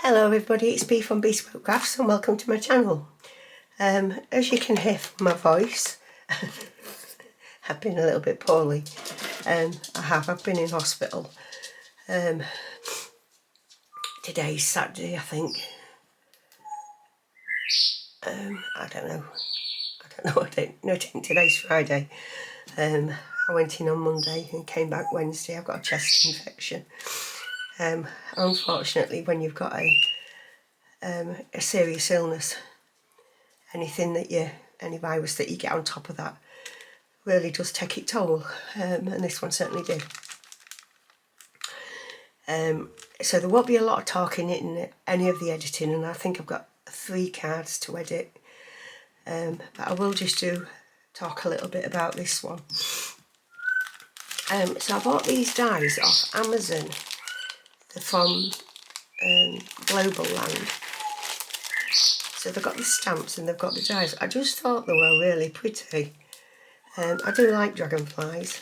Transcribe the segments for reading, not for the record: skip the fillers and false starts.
Hello everybody, it's Bea from Bespoke Crafts and welcome to my channel. As you can hear from my voice, I've been a little bit poorly. I've been in hospital. Today's Saturday, I think. I don't know. I think today's Friday. I went in on Monday and came back Wednesday. I've got a chest infection. Unfortunately, when you've got a serious illness, any virus that you get on top of that really does take its toll, and this one certainly did. So there won't be a lot of talking in any of the editing, and I think I've got 3 cards to edit, but I will just talk a little bit about this one. So I bought these dies off Amazon. They're from Global Land. So they've got the stamps and they've got the dies. I just thought they were really pretty. I do like Dragonflies.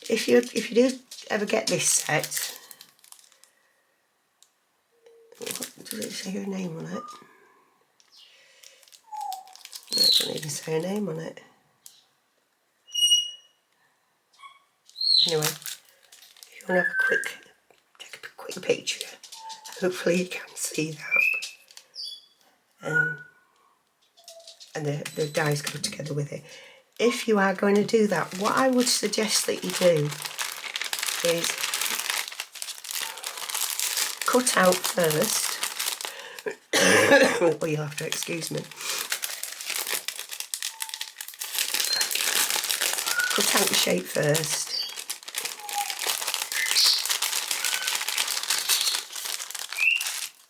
If you do ever get this set, does it say her name on it? No, it doesn't even say her name on it. Anyway, if you want to have take a quick picture, hopefully you can see that. And the dies go together with it. If you are going to do that, what I would suggest that you do is cut out first. Well, you'll have to excuse me. Cut out the shape first.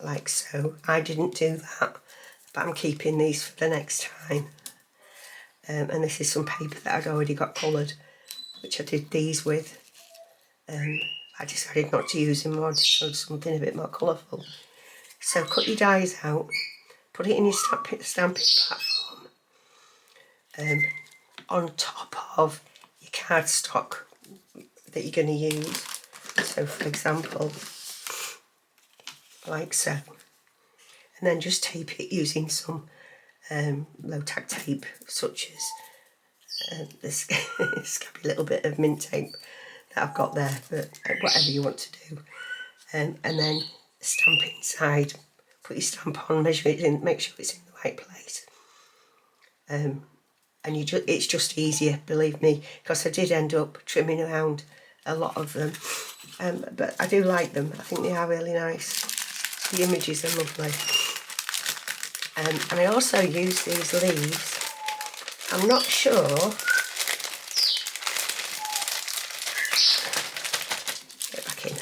Like so. I didn't do that, but I'm keeping these for the next time. And this is some paper that I'd already got coloured, which I did these with. I decided not to use them, I wanted to do something a bit more colourful. So cut your dies out, put it in your stamping platform, on top of your cardstock that you're going to use. So for example, like so. And then just tape it using some low tack tape, such as this scabby little bit of mint tape that I've got there, but whatever you want to do. And then stamp it inside, put your stamp on, measure it in, make sure it's in the right place. And it's just easier, believe me, because I did end up trimming around a lot of them. But I do like them. I think they are really nice. The images are lovely. And I also use these leaves. I'm not sure. Get back in.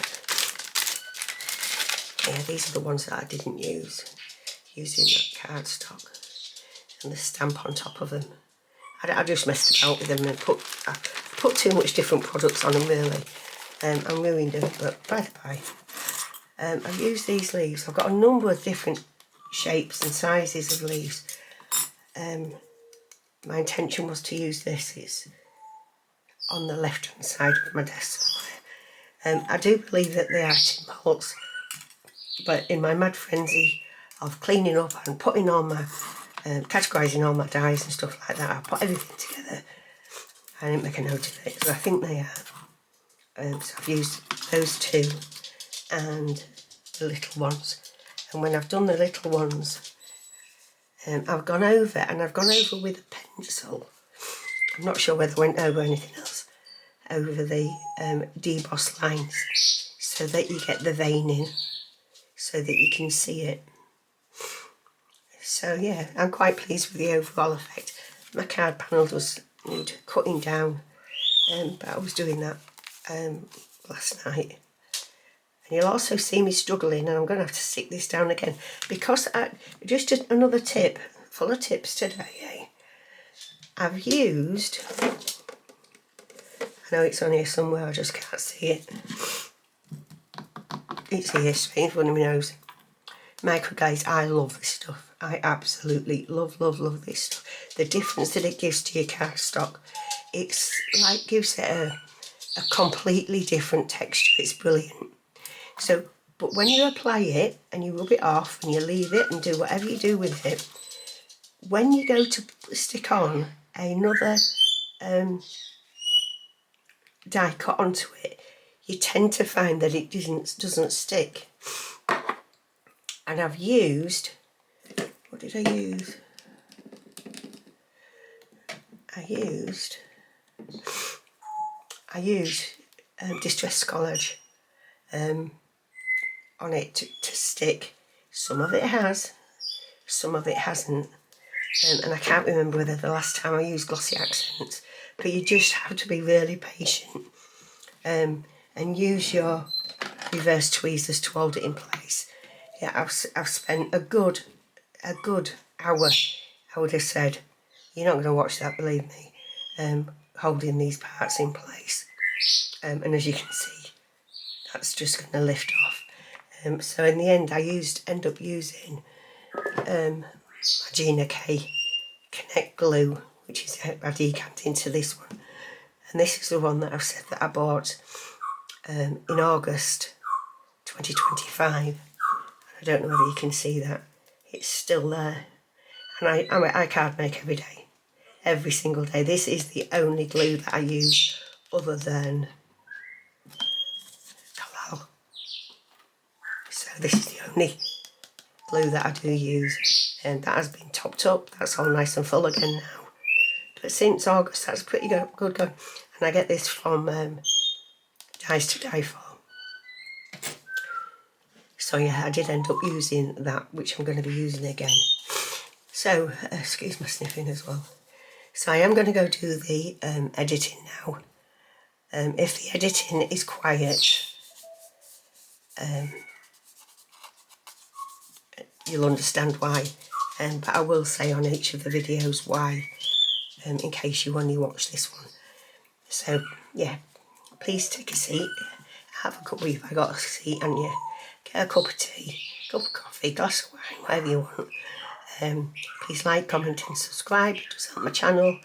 Yeah, these are the ones that I didn't use. Using that cardstock and the stamp on top of them. I just messed about with them and put too much different products on them really. I ruined them, but by the by. I've used these leaves. I've got a number of different shapes and sizes of leaves. My intention was to use this. It's on the left hand side of my desk somewhere. I do believe that they are Tim Holtz, but in my mad frenzy of cleaning up and putting all my categorising all my dies and stuff like that, I put everything together. I didn't make a note of it, so I think they are. So I've used those 2 and the little ones. And when I've done the little ones, I've gone over with a pencil. I'm not sure whether I went over anything else, over the deboss lines, so that you get the veining, so that you can see it. So yeah, I'm quite pleased with the overall effect. My card panel does need cutting down, but I was doing that last night. And you'll also see me struggling, and I'm going to have to stick this down again, because just another tip, full of tips today, I've used, I know it's on here somewhere, I just can't see it. It's here, straight in front of my nose. Micro Glaze, I love this stuff. I absolutely love this stuff. The difference that it gives to your cardstock, it's like gives it a completely different texture. It's brilliant. So But when you apply it and you rub it off and you leave it and do whatever you do with it, when you go to stick on another die cut onto it, you tend to find that it doesn't stick. And I've used, what did I use? I used Distress Collage on it to stick. Some of it has, some of it hasn't. And I can't remember whether the last time I used glossy accents, but you just have to be really patient and use your reverse tweezers to hold it in place. Yeah, I've spent a good hour, I would have said. You're not going to watch that, believe me, holding these parts in place. And as you can see, that's just going to lift off. So in the end, I end up using my Gina K Connect glue, which is I decamped into this one. And this is the one that I've said that I bought in August 2025. I don't know whether you can see that. It's still there. And I card make every day. Every single day. This is the only glue that I use other than Collall. So this is the only glue that I do use. And that has been topped up. That's all nice and full again now. But since August, that's pretty good going. And I get this from Dies to Die For. So yeah, I did end up using that, which I'm going to be using again. So, excuse my sniffing as well. So I am going to go do the editing now. If the editing is quiet, you'll understand why. But I will say on each of the videos why, in case you only watch this one. So yeah, please take a seat, have a cup of, if I got a seat on you, get a cup of tea, cup of coffee, glass of wine, whatever you want. Please like, comment and subscribe, it does help my channel.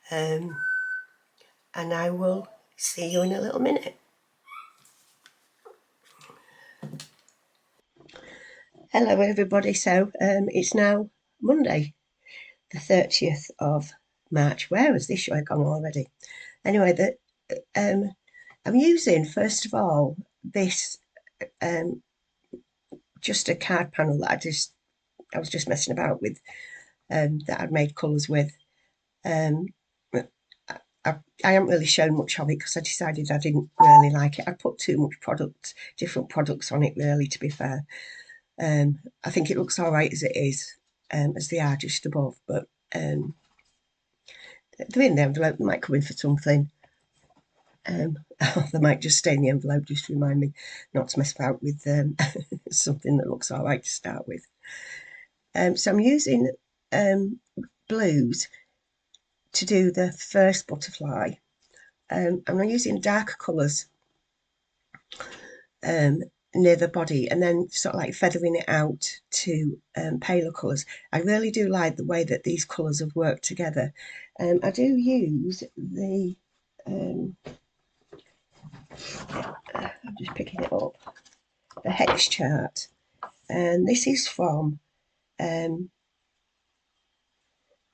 And I will see you in a little minute. Hello everybody, so it's now Monday the 30th of March. Where has this show gone already? Anyway, I'm using, first of all, this just a card panel that I was just messing about with, that I'd made colours with. I haven't really shown much of it because I decided I didn't really like it. I put too much different products on it, really, to be fair. I think it looks all right as it is, as they are just above, but they're in the envelope. They might come in for something. They might just stay in the envelope just to remind me not to mess about with something that looks all right to start with. So I'm using blues to do the first butterfly. I'm using darker colours near the body and then sort of like feathering it out to paler colours. I really do like the way that these colours have worked together. I do use the, I'm just picking it up, the hex chart, and this is from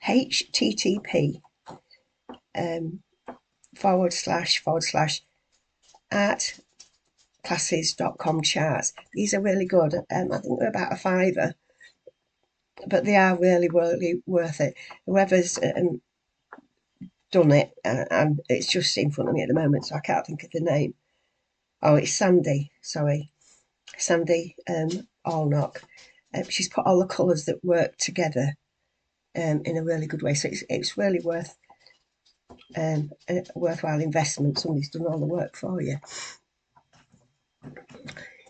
http / artclasses.com charts. These are really good. I think they're about £5, but they are really, really worth it. Whoever's done it, and it's just in front of me at the moment, so I can't think of the name. Oh, it's Sandy, sorry. Sandy Allnock. She's put all the colours that work together in a really good way, so it's really a worthwhile investment. Somebody's done all the work for you.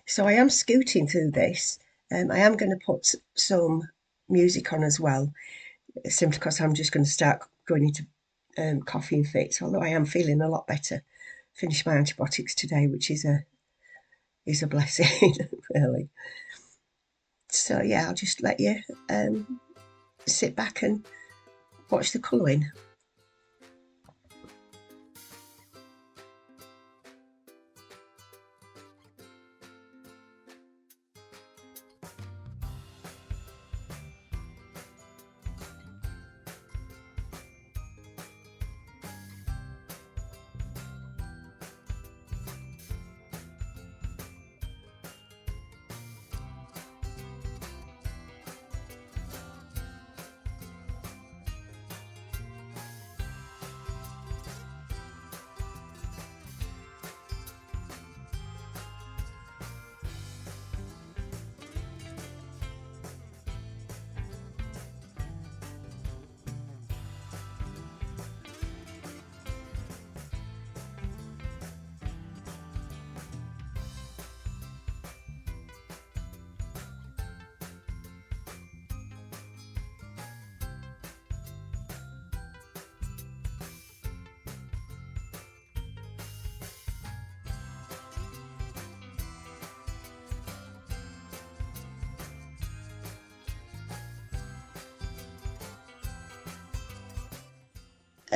So I am scooting through this. I am going to put some music on as well, simply because I'm just going to start going into coughing fits, although I am feeling a lot better. Finished my antibiotics today, which is a blessing, really. So yeah, I'll just let you sit back and watch the colouring.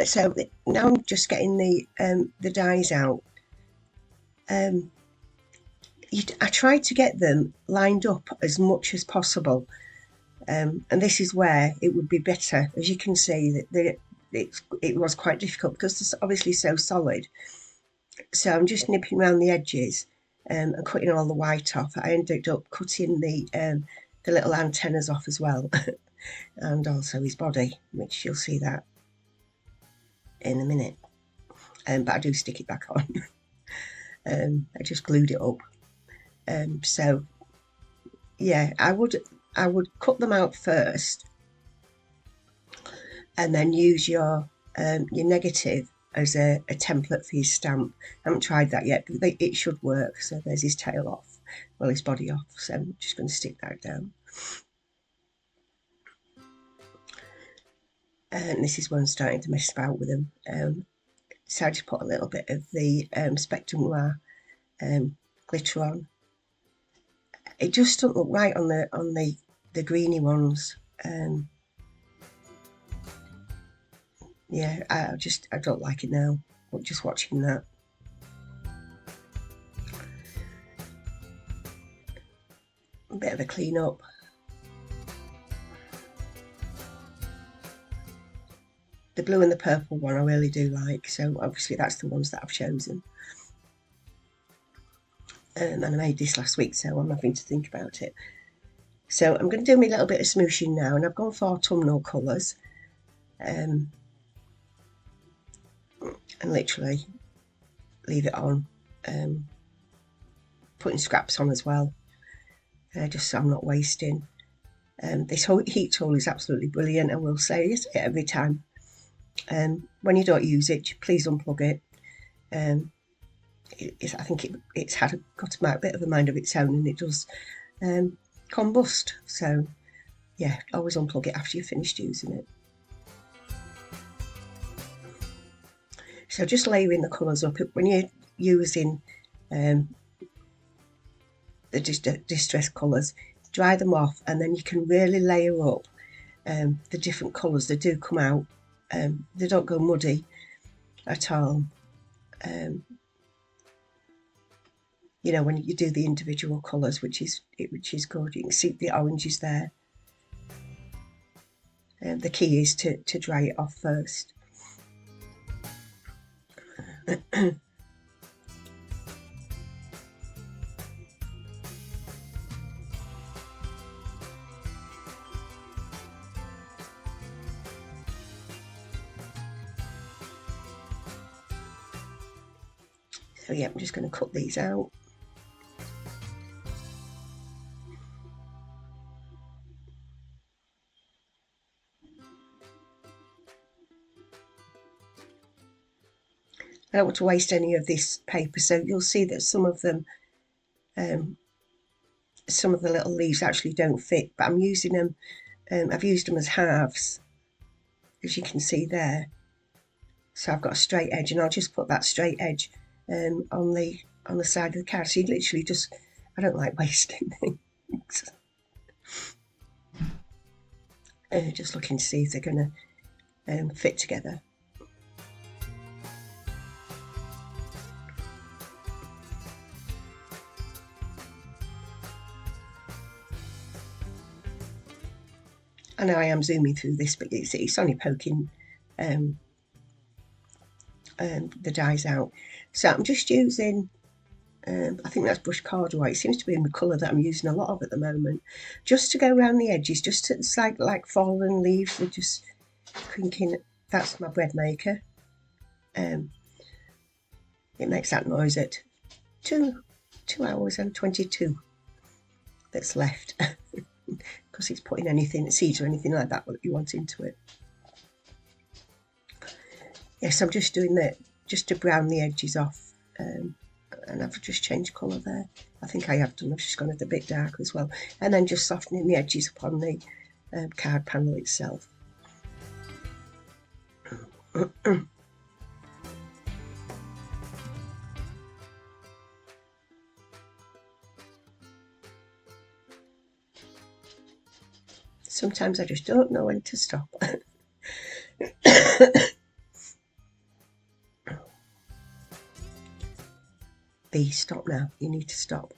So now I'm just getting the dies out. I tried to get them lined up as much as possible, and this is where it would be better. As you can see, that it was quite difficult because it's obviously so solid. So I'm just nipping around the edges and cutting all the white off. I ended up cutting the little antennas off as well, and also his body, which you'll see that in a minute. But I do stick it back on. I just glued it up. So yeah, I would cut them out first, and then use your negative as a template for your stamp. I haven't tried that yet, but it should work. So there's his tail off, well, his body off. So I'm just going to stick that down. And this is when I'm starting to mess about with them. So I just put a little bit of the Spectrum Noir glitter on. It just doesn't look right on the greeny ones. Yeah, I don't like it now. But just watching that. A bit of a clean up. The blue and the purple one I really do like, so obviously that's the ones that I've chosen. And I made this last week, so I'm having to think about it. So I'm going to do my little bit of smooshing now, and I've gone for autumnal colours. And literally leave it on, putting scraps on as well, just so I'm not wasting. This whole heat tool is absolutely brilliant, and we'll say it every time. When you don't use it, please unplug it. I think it's got a bit of a mind of its own, and it does combust. So yeah, always unplug it after you've finished using it. So just layering the colours up. When you're using the distressed colours, dry them off, and then you can really layer up the different colours that do come out. They don't go muddy at all. You know, when you do the individual colours, which is good. You can see the oranges there. The key is to dry it off first. So yeah, I'm just going to cut these out. I don't want to waste any of this paper, so you'll see that some of them, some of the little leaves actually don't fit, but I'm using them, I've used them as halves, as you can see there. So I've got a straight edge, and I'll just put that straight edge on the side of the card. So you literally just, I don't like wasting things. Just looking to see if they're going to fit together. I know I am zooming through this, but it's only poking the dies out. So I'm just using, I think that's brush corduroy. It seems to be in the colour that I'm using a lot of at the moment. Just to go around the edges, just to like fallen leaves, we're just crinking. That's my bread maker. It makes that noise at 2 hours and 22 that's left. Because it's putting anything, seeds or anything like that you want into it. Yes, I'm just doing that just to brown the edges off, and I've just changed colour there. I think I have done. I've just gone a bit dark as well, and then just softening the edges upon the card panel itself. Sometimes I just don't know when to stop. stop now, you need to stop.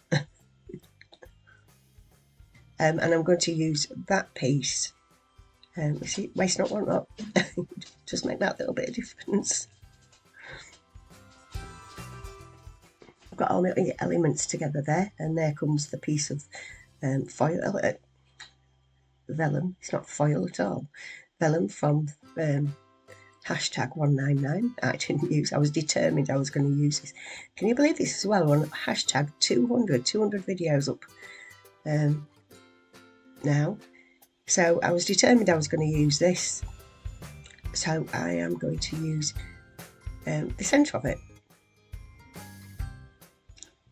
And I'm going to use that piece. You see, waste not, want not. Just make that little bit of difference. I've got all my elements together there, and there comes the piece of foil, vellum. It's not foil at all. Vellum from hashtag 199. I didn't use. I was determined I was going to use this. Can you believe this as well? On hashtag 200 videos up now. So I was determined I was going to use this. So I am going to use the centre of it.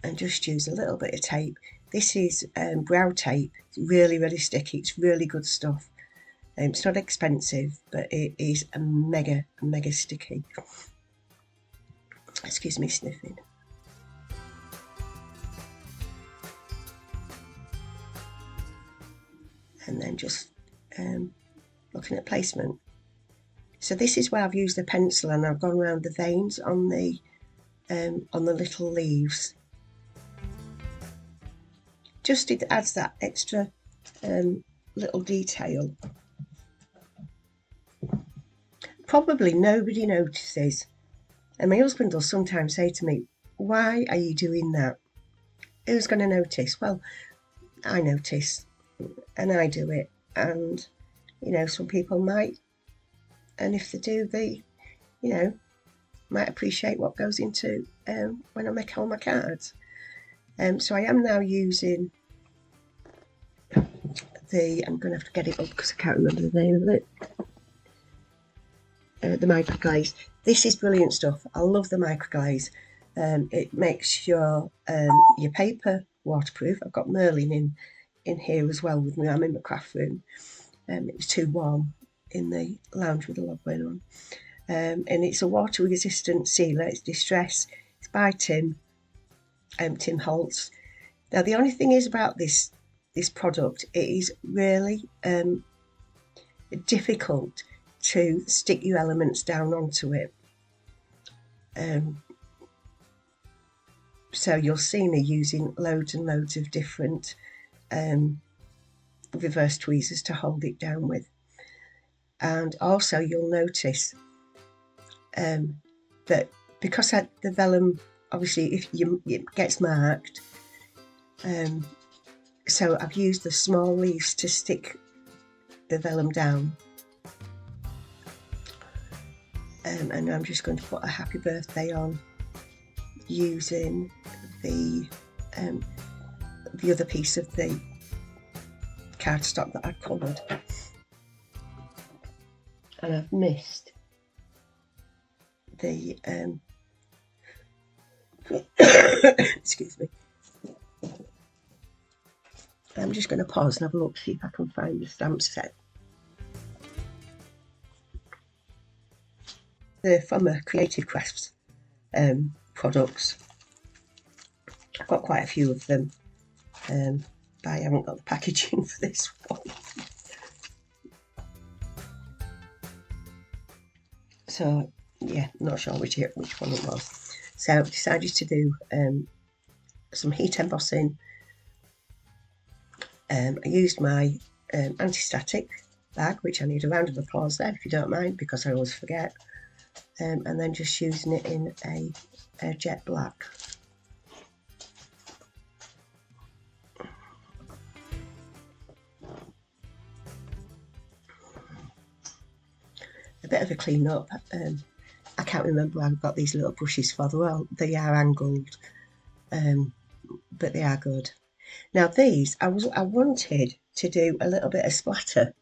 And just use a little bit of tape. This is brow tape. It's really, really sticky. It's really good stuff. It's not expensive, but it is a mega sticky. Excuse me sniffing. And then just looking at placement. So this is where I've used the pencil and I've gone around the veins on the little leaves. Just it adds that extra little detail. Probably nobody notices, and my husband will sometimes say to me, "Why are you doing that? Who's going to notice?" Well, I notice, and I do it, and you know, some people might, and if they do, they, you know, might appreciate what goes into when I make all my cards. So I am now using I'm going to have to get it up because I can't remember the name of it. The microglaze. This is brilliant stuff. I love the microglaze. It makes your paper waterproof. I've got Merlin in here as well with me. I'm in the craft room. It was too warm in the lounge with the log going on. And it's a water resistant sealer. It's Distress. It's by Tim Holtz. Now the only thing is about this product, it is really difficult to stick your elements down onto it. So you'll see me using loads and loads of different reverse tweezers to hold it down with. And also you'll notice that because the vellum, obviously it gets marked, so I've used the small leaves to stick the vellum down. And I'm just going to put a happy birthday on using the other piece of the cardstock that I coloured. And I've missed the excuse me. I'm just going to pause and have a look, see if I can find the stamp set. They're from a Creative Crafts products. I've got quite a few of them, but I haven't got the packaging for this one. So yeah, not sure which one it was. So I've decided to do some heat embossing. I used my anti-static bag, which I need a round of applause there if you don't mind, because I always forget. And then just using it in a jet black. A bit of a clean up. I can't remember where I've got these little brushes for. Well, they are angled, but they are good. Now these, I wanted to do a little bit of splatter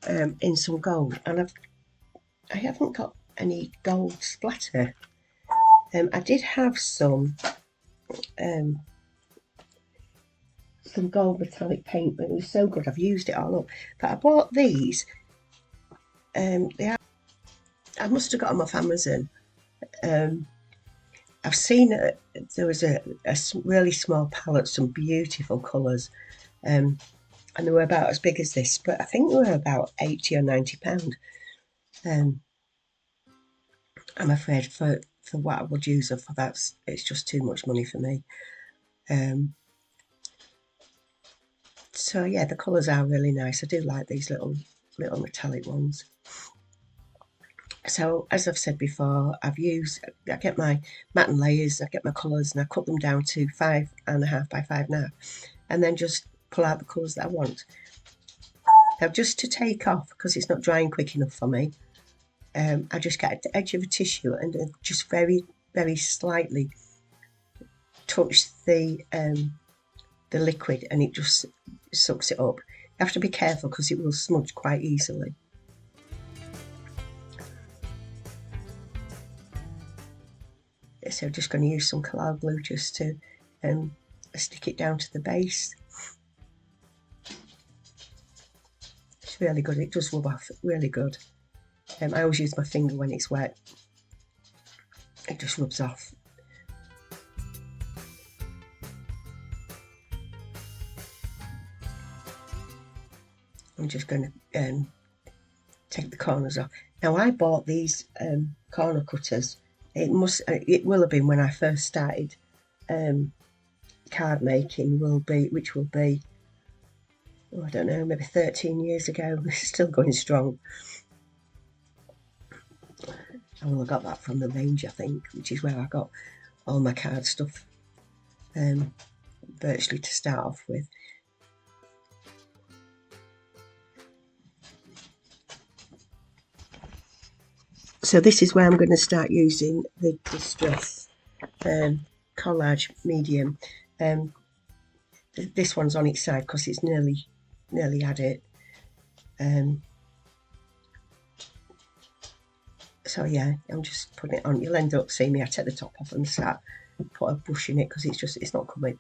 in some gold, and I haven't got any gold splatter. I did have some gold metallic paint, but it was so good I've used it all up. But I bought these. I must have got them off Amazon. I've seen there was a really small palette, some beautiful colours, and they were about as big as this, but I think they were about £80 or £90. I'm afraid for for what I would use her for. It's just too much money for me. So yeah, the colours are really nice. I do like these little metallic ones. So as I've said before, I get my matte and layers, I get my colours, and I cut them down to 5.5 by 5.5, and then just pull out the colours that I want. Now, just to take off, because it's not drying quick enough for me, I just get the edge of a tissue and just very, very slightly touch the liquid, and it just sucks it up. You have to be careful because it will smudge quite easily. So I'm just going to use some Collall glue just to stick it down to the base. It's really good. It does rub off really good. I always use my finger when it's wet. It just rubs off. I'm just going to take the corners off. Now, I bought these corner cutters. It will have been when I first started card making, which will be, I don't know, maybe 13 years ago. It's still going strong. I will have got that from the range, I think, which is where I got all my card stuff virtually to start off with. So this is where I'm going to start using the Distress Collage Medium. This one's on its side because it's nearly had it. So yeah, I'm just putting it on. You'll end up seeing me, I take the top off and start put a brush in it because it's not coming.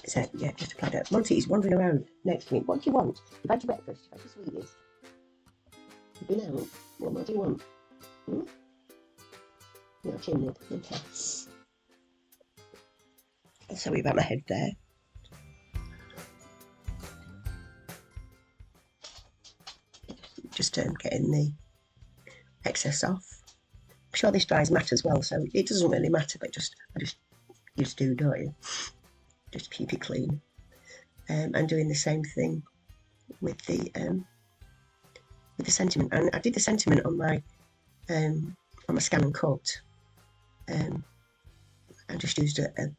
So yeah, just apply that. Monty's wandering around next to me. What do you want? You've had your breakfast, you've had your sweeties. You've been out. What more do you want? No, chin nib. Okay. Sorry about my head there. Just getting the excess off. I'm sure this dries matte as well, so it doesn't really matter, but I just do, don't you? Just keep it clean. And doing the same thing with the sentiment. And I did the sentiment on my scan and cut. I just used the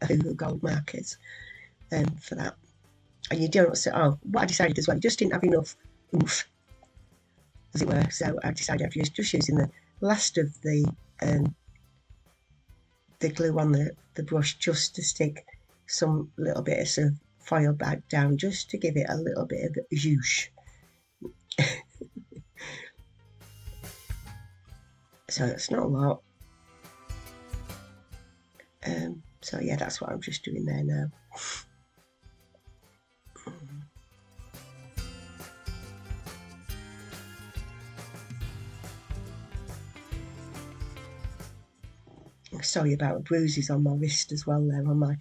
Ohuhu gold markers for that. And you don't say, what I decided as well, just didn't have enough oomph, as it were. So I decided I'd just using the last of the glue on the brush just to stick some little bits of foil back down, just to give it a little bit of zhoosh. So it's not a lot. So yeah, that's what I'm just doing there now. Sorry about bruises on my wrist as well there, on my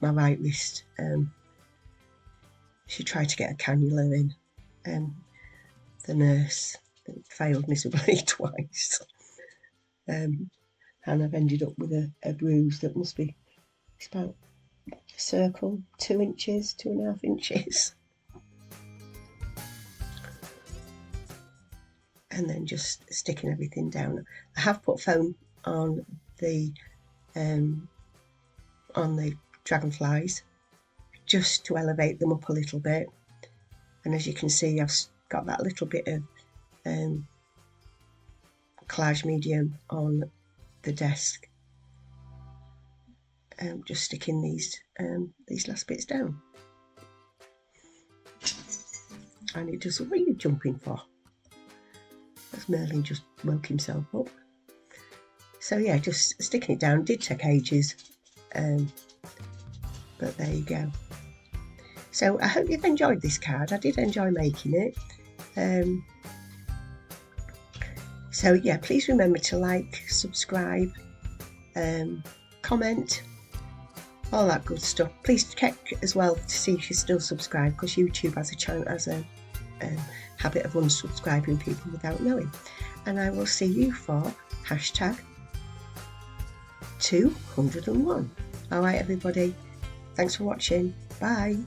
right wrist. She tried to get a cannula in. The nurse failed miserably twice. And I've ended up with a bruise that must be, it's about a circle, 2 inches, 2.5 inches. And then just sticking everything down. I have put foam on the Dragonflies just to elevate them up a little bit, and as you can see, I've got that little bit of collage medium on the desk. Just sticking these last bits down, and it does. What are you jumping for? That's Merlin just woke himself up. So yeah, just sticking it down did take ages, but there you go. So I hope you've enjoyed this card. I did enjoy making it. So yeah, please remember to like, subscribe, comment, all that good stuff. Please check as well to see if you're still subscribed, because YouTube has a habit of unsubscribing people without knowing. And I will see you for hashtag 201. All right, everybody. Thanks for watching. Bye.